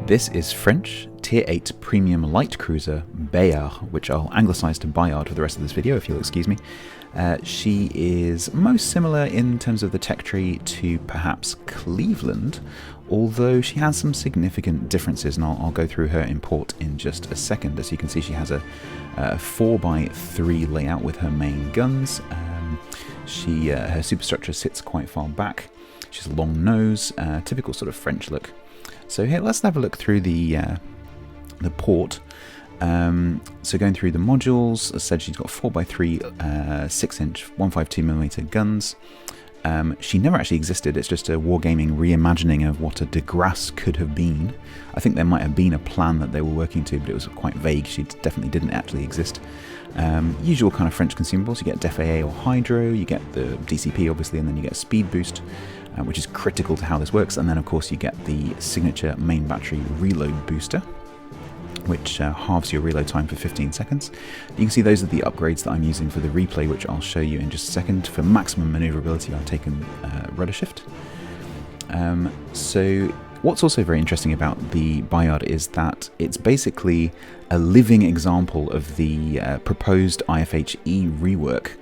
This is French Tier 8 Premium Light Cruiser Bayard, which I'll anglicise to Bayard for the rest of this video, if you'll excuse me. She is most similar in terms of the tech tree to perhaps Cleveland, although she has some significant differences, and I'll go through her import in just a second. As you can see, she has a 4x3 layout with her main guns. Her superstructure sits quite far back. She has a long nose, typical sort of French look. So here, let's have a look through the port. So going through the modules, as I said, she's got 4x3 6-inch 152mm guns. She never actually existed. It's just a wargaming reimagining of what a de Grasse could have been. I think there might have been a plan that they were working to, but it was quite vague. She definitely didn't actually exist. Usual kind of French consumables. You get DFAA or Hydro, you get the DCP obviously, and then you get a speed boost, which is critical to how this works. And then of course you get the signature main battery reload booster, which halves your reload time for 15 seconds. You can see those are the upgrades that I'm using for the replay, which I'll show you in just a second. For maximum maneuverability, I've taken rudder shift. So what's also very interesting about the Bayard is that it's basically a living example of the proposed IFHE rework.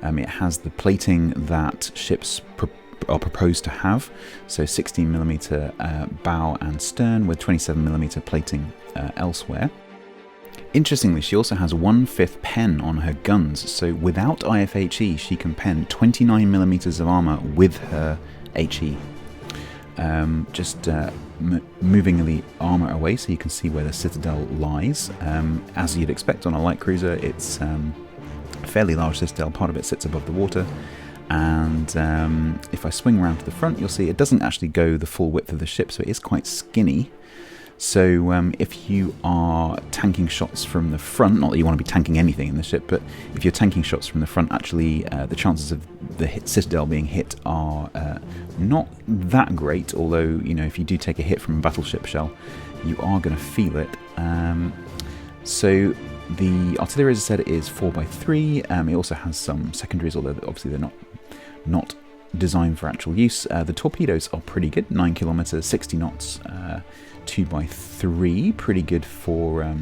It has the plating that ships are proposed to have, so 16mm bow and stern with 27mm plating elsewhere. Interestingly, she also has 1/5 pen on her guns, so without IFHE she can pen 29mm of armour with her HE. Moving the armour away so you can see where the citadel lies. As you'd expect on a light cruiser, it's a fairly large citadel, part of it sits above the water. And if I swing around to the front, you'll see it doesn't actually go the full width of the ship, so it is quite skinny. So if you are tanking shots from the front, not that you want to be tanking anything in the ship, but if you're tanking shots from the front, actually the chances of the citadel being hit are not that great, although, you know, if you do take a hit from a battleship shell, you are going to feel it. So the artillery, as I said, is 4x3. It also has some secondaries, although obviously they're not designed for actual use. The torpedoes are pretty good, 9 kilometers, 60 knots, 2x3, pretty good for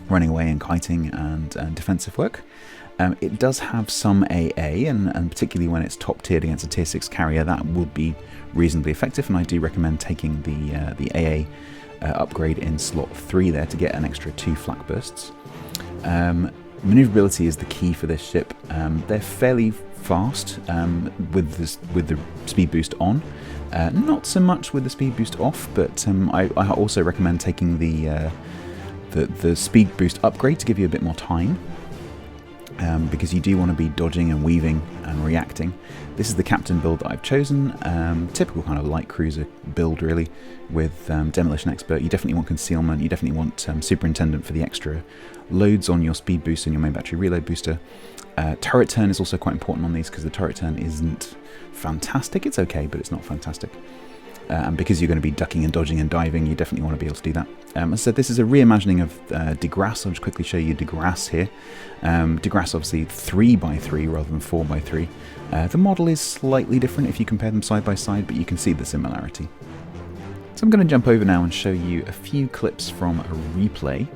running away and kiting and defensive work. It does have some AA, and particularly when it's top tiered against a tier 6 carrier, that would be reasonably effective, and I do recommend taking the AA upgrade in slot 3 there to get an extra 2 flak bursts. Maneuverability is the key for this ship. They're fairly fast with the speed boost on, not so much with the speed boost off, but I also recommend taking the speed boost upgrade to give you a bit more time, because you do want to be dodging and weaving and reacting. This is the captain build that I've chosen, typical kind of light cruiser build really, with demolition expert. You definitely want concealment, you definitely want superintendent for the extra loads on your speed boost and your main battery reload booster. Turret turn is also quite important on these, because the turret turn isn't fantastic. It's okay, but it's not fantastic. And because you're going to be ducking and dodging and diving, you definitely want to be able to do that. As I said, this is a reimagining of de Grasse. I'll just quickly show you de Grasse here. De Grasse obviously 3x3 rather than 4x3. The model is slightly different if you compare them side by side, but you can see the similarity. So I'm going to jump over now and show you a few clips from a replay.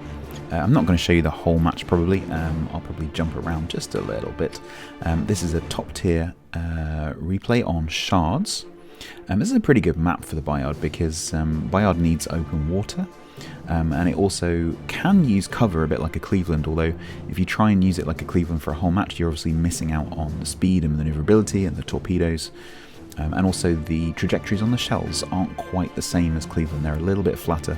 I'm not going to show you the whole match probably. I'll probably jump around just a little bit. This is a top tier replay on shards. This is a pretty good map for the Bayard, because Bayard needs open water, and it also can use cover a bit like a Cleveland, although if you try and use it like a Cleveland for a whole match, you're obviously missing out on the speed and maneuverability and the torpedoes, and also the trajectories on the shells aren't quite the same as Cleveland. They're a little bit flatter,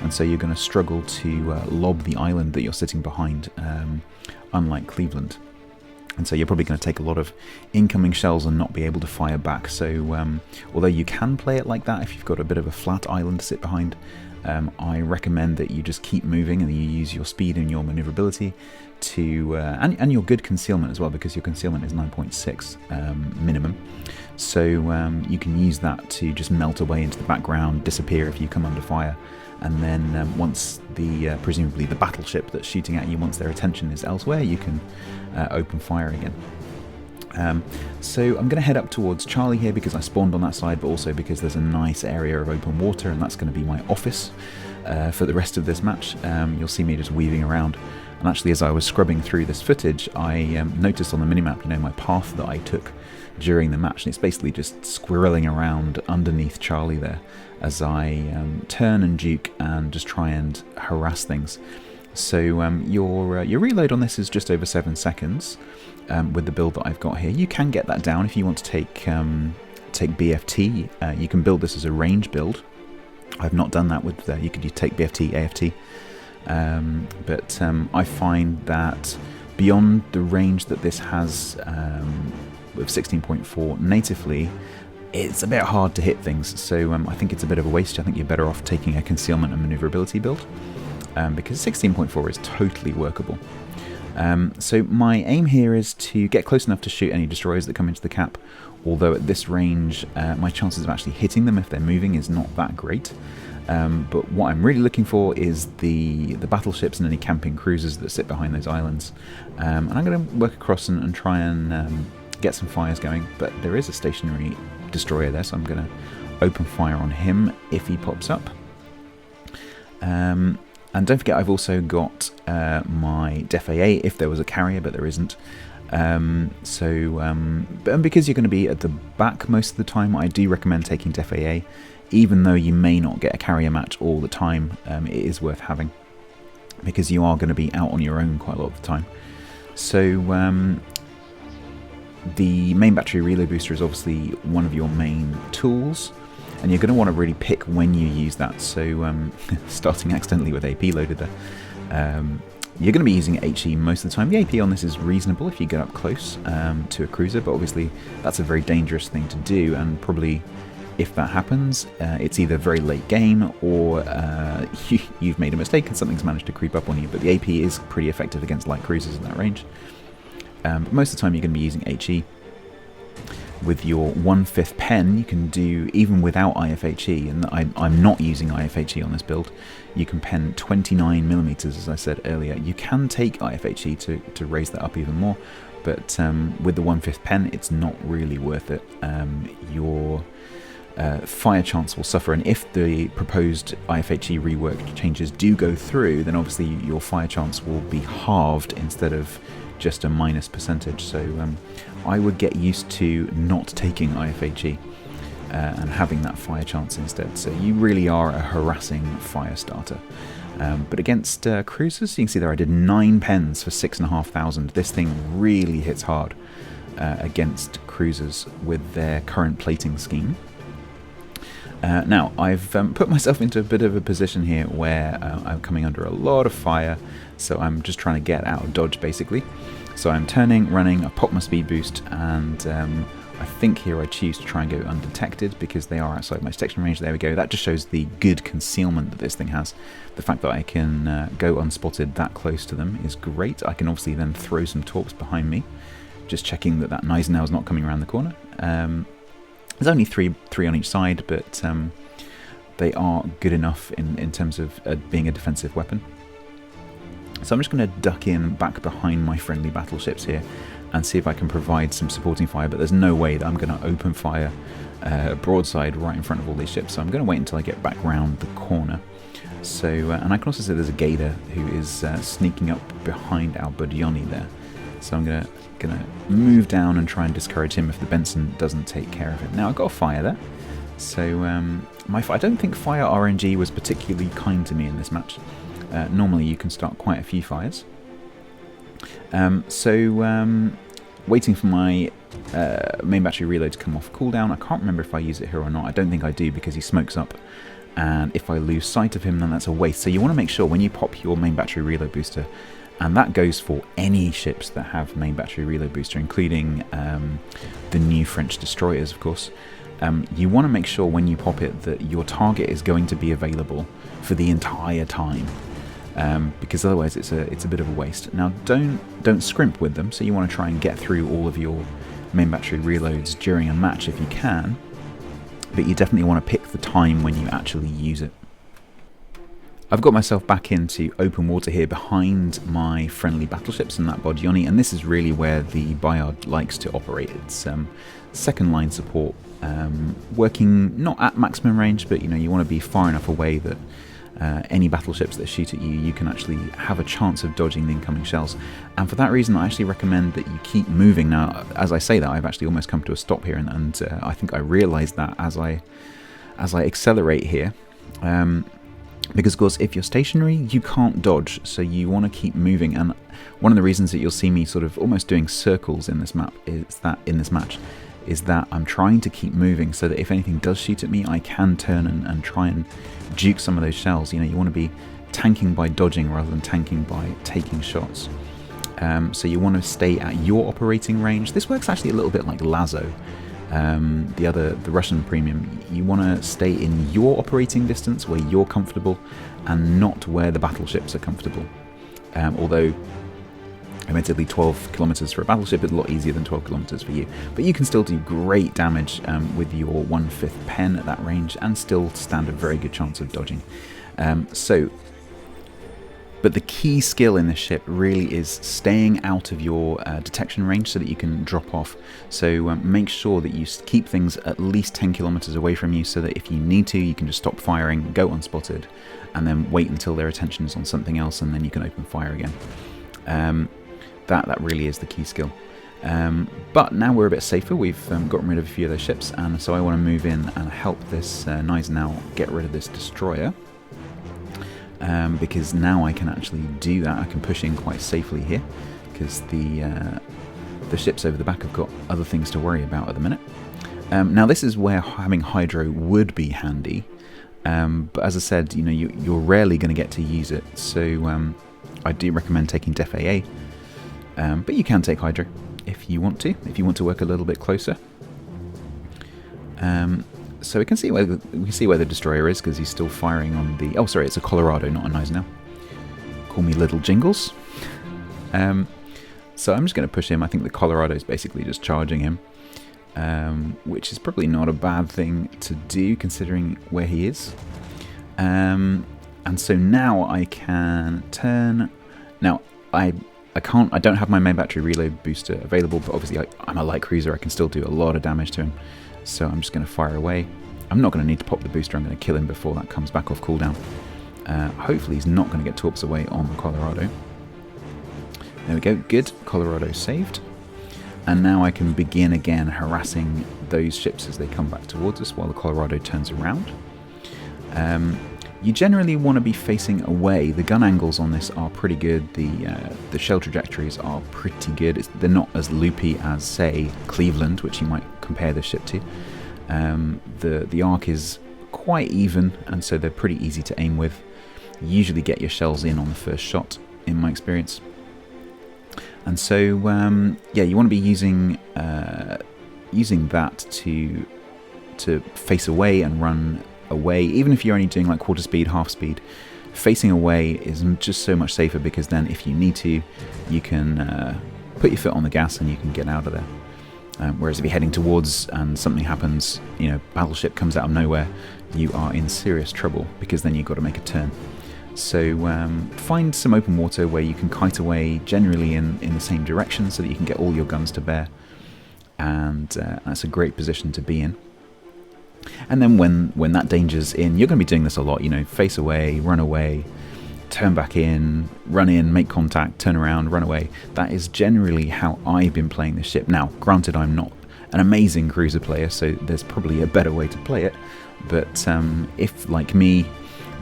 and so you're going to struggle to lob the island that you're sitting behind, unlike Cleveland. And so you're probably going to take a lot of incoming shells and not be able to fire back. So although you can play it like that if you've got a bit of a flat island to sit behind, I recommend that you just keep moving and you use your speed and your maneuverability to and your good concealment as well, because your concealment is 9.6 minimum. So you can use that to just melt away into the background, disappear if you come under fire, and then once presumably the battleship that's shooting at you, once their attention is elsewhere, you can open fire again. So I'm going to head up towards Charlie here because I spawned on that side, but also because there's a nice area of open water, and that's going to be my office for the rest of this match. You'll see me just weaving around. And actually, as I was scrubbing through this footage, I noticed on the minimap, my path that I took during the match, and it's basically just squirreling around underneath Charlie there as I turn and juke and just try and harass things. So your reload on this is just over 7 seconds. With the build that I've got here, you can get that down if you want to take BFT. You can build this as a range build. I've not done that with you could take BFT, AFT, but I find that beyond the range that this has with 16.4 natively, it's a bit hard to hit things. So I think it's a bit of a waste. I think you're better off taking a concealment and maneuverability build because 16.4 is totally workable. So my aim here is to get close enough to shoot any destroyers that come into the cap, although at this range my chances of actually hitting them if they're moving is not that great. But what I'm really looking for is the battleships and any camping cruisers that sit behind those islands. And I'm going to work across and try and get some fires going, but there is a stationary destroyer there, so I'm going to open fire on him if he pops up. And don't forget, I've also got my Def AA if there was a carrier, but there isn't. But because you're going to be at the back most of the time, I do recommend taking Def AA. Even though you may not get a carrier match all the time, it is worth having, because you are going to be out on your own quite a lot of the time. So the main battery reload booster is obviously one of your main tools, and you're going to want to really pick when you use that. So starting accidentally with AP loaded there, you're going to be using HE most of the time. The AP on this is reasonable if you get up close to a cruiser, but obviously that's a very dangerous thing to do, and probably if that happens, it's either very late game or you've made a mistake and something's managed to creep up on you. But the AP is pretty effective against light cruisers in that range. But most of the time you're going to be using HE. With your 1/5 pen, you can do, even without IFHE, and I'm not using IFHE on this build, you can pen 29mm, as I said earlier. You can take IFHE to raise that up even more, but with the 1/5 pen, it's not really worth it. Your fire chance will suffer, and if the proposed IFHE rework changes do go through, then obviously your fire chance will be halved instead of just a minus percentage. So I would get used to not taking IFHE and having that fire chance instead. So you really are a harassing fire starter. But against cruisers, you can see there I did 9 pens for 6,500. This thing really hits hard against cruisers with their current plating scheme. Now, I've put myself into a bit of a position here where I'm coming under a lot of fire, so I'm just trying to get out of dodge, basically. So I'm turning, running, I pop my speed boost, and I think here I choose to try and go undetected because they are outside my detection range. There we go. That just shows the good concealment that this thing has. The fact that I can go unspotted that close to them is great. I can obviously then throw some torps behind me, just checking that that Gneisenau is not coming around the corner. There's only three on each side, but they are good enough in terms of being a defensive weapon. So I'm just going to duck in back behind my friendly battleships here and see if I can provide some supporting fire, but there's no way that I'm going to open fire broadside right in front of all these ships, so I'm going to wait until I get back round the corner. So, and I can also see there's a Gator who is sneaking up behind our Budyoni there. So I'm going to move down and try and discourage him if the Benson doesn't take care of it. Now, I've got a fire there. So I don't think fire RNG was particularly kind to me in this match. Normally you can start quite a few fires. Waiting for my main battery reload to come off cooldown. I can't remember if I use it here or not. I don't think I do because he smokes up. And if I lose sight of him, then that's a waste. So you want to make sure when you pop your main battery reload booster, and that goes for any ships that have main battery reload booster, including the new French destroyers, of course. You want to make sure when you pop it that your target is going to be available for the entire time, because otherwise it's a bit of a waste. Now don't scrimp with them, so you want to try and get through all of your main battery reloads during a match if you can, but you definitely want to pick the time when you actually use it. I've got myself back into open water here behind my friendly battleships and that Bodioni, and this is really where the Bayard likes to operate. It's second line support, working not at maximum range, but you want to be far enough away that any battleships that shoot at you, you can actually have a chance of dodging the incoming shells. And for that reason, I actually recommend that you keep moving. Now, as I say that, I've actually almost come to a stop here, and I think I realised that as I accelerate here. Because of course, if you're stationary, you can't dodge, so you want to keep moving. And one of the reasons that you'll see me sort of almost doing circles in this map is that I'm trying to keep moving so that if anything does shoot at me, I can turn and try and juke some of those shells. You want to be tanking by dodging rather than tanking by taking shots. So you want to stay at your operating range. This works actually a little bit like Lazo. The Russian premium, you want to stay in your operating distance where you're comfortable and not where the battleships are comfortable. Although, admittedly, 12 kilometers for a battleship is a lot easier than 12 kilometers for you. But you can still do great damage with your 1/5 pen at that range and still stand a very good chance of dodging. But the key skill in this ship really is staying out of your detection range so that you can drop off. So make sure that you keep things at least 10 kilometers away from you so that if you need to, you can just stop firing, go unspotted, and then wait until their attention is on something else, and then you can open fire again. That really is the key skill. But now we're a bit safer. We've gotten rid of a few of those ships, and so I want to move in and help this Gneisenau get rid of this destroyer. Because now I can actually do that. I can push in quite safely here because the ships over the back have got other things to worry about at the minute. Now this is where having Hydro would be handy, but as I said, you're rarely going to get to use it. So I do recommend taking Def AA, but you can take Hydro if you want to work a little bit closer. So we can see where the destroyer is because he's still firing on the. Oh, sorry, it's a Colorado, not a Gneisenau. Call me Little Jingles. So I'm just going to push him. I think the Colorado is basically just charging him, which is probably not a bad thing to do considering where he is. And so now I can turn. Now I don't have my main battery reload booster available, but obviously I'm a light cruiser. I can still do a lot of damage to him. So I'm just going to fire away. I'm not going to need to pop the booster. I'm going to kill him before that comes back off cooldown. Hopefully he's not going to get torps away on the Colorado. There we go. Good. Colorado saved. And now I can begin again harassing those ships as they come back towards us while the Colorado turns around. You generally want to be facing away. The gun angles on this are pretty good. The shell trajectories are pretty good. They're not as loopy as, say, Cleveland, which you might compare the ship to. The arc is quite even, and so they're pretty easy to aim with. You usually get your shells in on the first shot, in my experience. And so, yeah, you want to be using that to face away and run away. Even if you're only doing like quarter speed, half speed, facing away is just so much safer because then if you need to, you can put your foot on the gas and you can get out of there. Whereas if you're heading towards and something happens, battleship comes out of nowhere, you are in serious trouble because then you've got to make a turn. So find some open water where you can kite away generally in the same direction so that you can get all your guns to bear, and that's a great position to be in. And then when that danger's in, you're going to be doing this a lot, face away, run away, turn back in, run in, make contact, turn around, run away. That is generally how I've been playing this ship. Now, granted, I'm not an amazing cruiser player, so there's probably a better way to play it, but if, like me,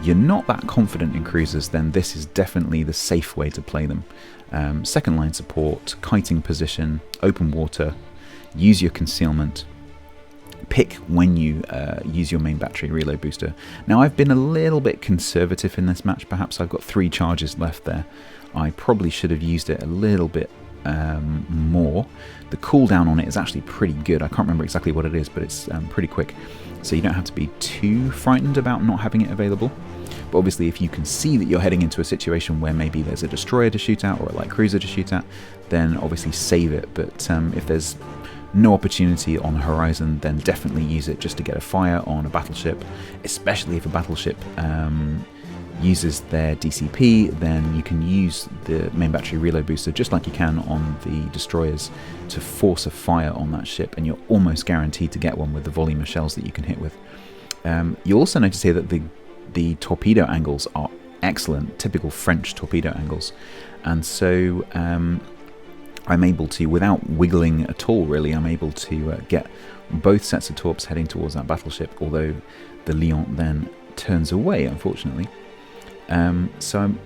you're not that confident in cruisers, then this is definitely the safe way to play them. Second line support, kiting position, open water, use your concealment, pick when you use your main battery reload booster. Now I've been a little bit conservative in this match, perhaps I've got 3 charges left there. I probably should have used it a little bit more. The cooldown on it is actually pretty good. I can't remember exactly what it is, but it's pretty quick, so you don't have to be too frightened about not having it available. But obviously if you can see that you're heading into a situation where maybe there's a destroyer to shoot at or a light cruiser to shoot at, then obviously save it. But if there's no opportunity on the horizon, then definitely use it just to get a fire on a battleship, especially if a battleship uses their DCP, then you can use the main battery reload booster just like you can on the destroyers to force a fire on that ship, and you're almost guaranteed to get one with the volume of shells that you can hit with. You also notice here that the torpedo angles are excellent, typical French torpedo angles, and so I'm able to, without wiggling at all really, I'm able to get both sets of torps heading towards that battleship, although the Lion then turns away, unfortunately. So I'm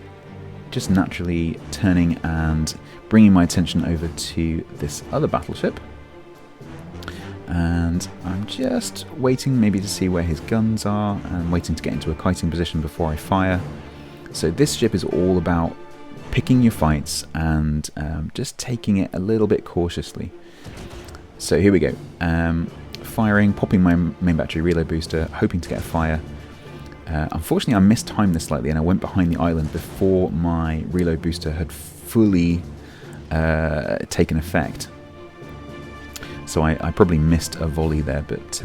just naturally turning and bringing my attention over to this other battleship, and I'm just waiting maybe to see where his guns are and waiting to get into a kiting position before I fire. So this ship is all about picking your fights and just taking it a little bit cautiously. So here we go, firing, popping my main battery reload booster, hoping to get a fire. Unfortunately I mistimed this slightly and I went behind the island before my reload booster had fully taken effect. So I probably missed a volley there, but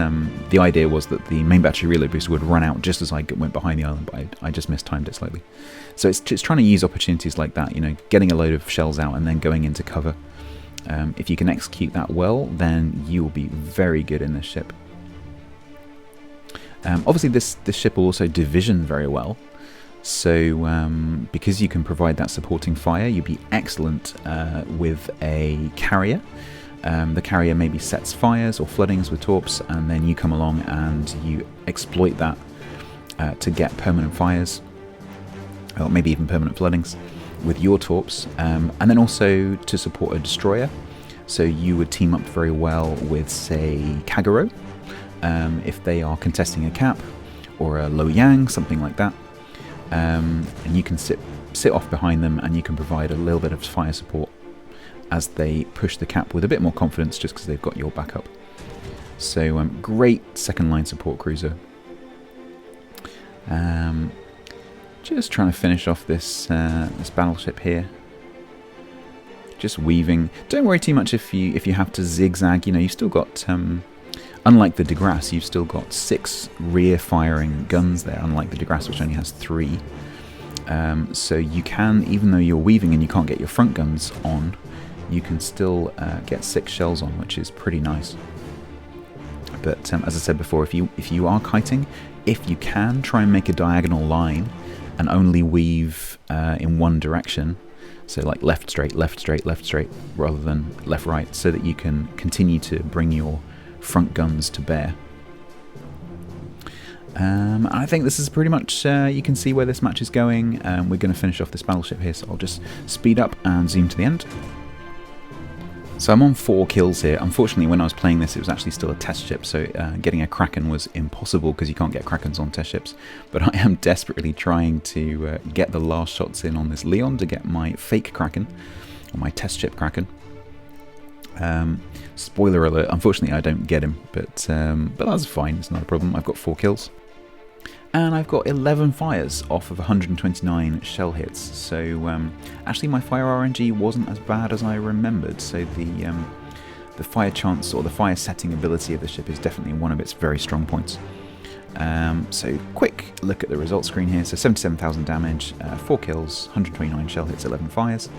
the idea was that the main battery reload booster would run out just as I went behind the island, but I just mistimed it slightly. So it's just trying to use opportunities like that, you know, getting a load of shells out and then going into cover. If you can execute that well, then you will be very good in this ship. Obviously this ship will also division very well, so because you can provide that supporting fire, you'd be excellent with a carrier. The carrier maybe sets fires or floodings with torps, and then you come along and you exploit that to get permanent fires, or maybe even permanent floodings with your torps, and then also to support a destroyer. So you would team up very well with, say, Kagero, if they are contesting a cap, or a Loyang, something like that, and you can sit off behind them and you can provide a little bit of fire support as they push the cap with a bit more confidence, just because they've got your backup. So great second line support cruiser. Just trying to finish off this this battleship here. Just weaving. Don't worry too much if you have to zigzag. You know, you've still got unlike the de Grasse, you've still got 6 rear firing guns there, unlike the de Grasse, which only has 3. So you can, even though you're weaving and you can't get your front guns on, you can still get 6 shells on, which is pretty nice. But as I said before, if you are kiting, if you can, try and make a diagonal line and only weave in one direction, so like left straight, left straight, left straight, rather than left right, so that you can continue to bring your front guns to bear. I think this is pretty much, you can see where this match is going. We're going to finish off this battleship here, so I'll just speed up and zoom to the end. So I'm on 4 kills here. Unfortunately, when I was playing this, it was actually still a test ship, so getting a Kraken was impossible because you can't get Krakens on test ships. But I am desperately trying to get the last shots in on this Leon to get my fake Kraken, or my test ship Kraken. Spoiler alert, unfortunately I don't get him, but that's fine, it's not a problem. I've got 4 kills. And I've got 11 fires off of 129 shell hits, so actually my fire RNG wasn't as bad as I remembered, so the fire chance or the fire setting ability of the ship is definitely one of its very strong points. So quick look at the results screen here, so 77,000 damage, 4 kills, 129 shell hits, 11 fires,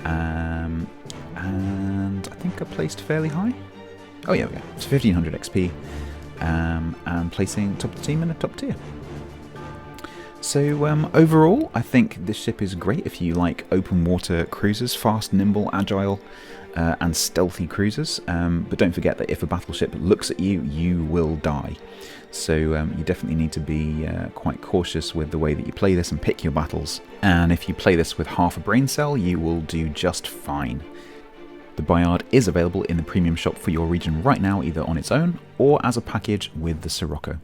and I think I placed fairly high. Oh yeah, it's 1500 XP. And placing top of the team in a top tier. So overall, I think this ship is great if you like open water cruisers, fast, nimble, agile, and stealthy cruisers. But don't forget that if a battleship looks at you, you will die. So you definitely need to be quite cautious with the way that you play this and pick your battles. And if you play this with half a brain cell, you will do just fine. The Bayard is available in the premium shop for your region right now, either on its own or as a package with the Sirocco.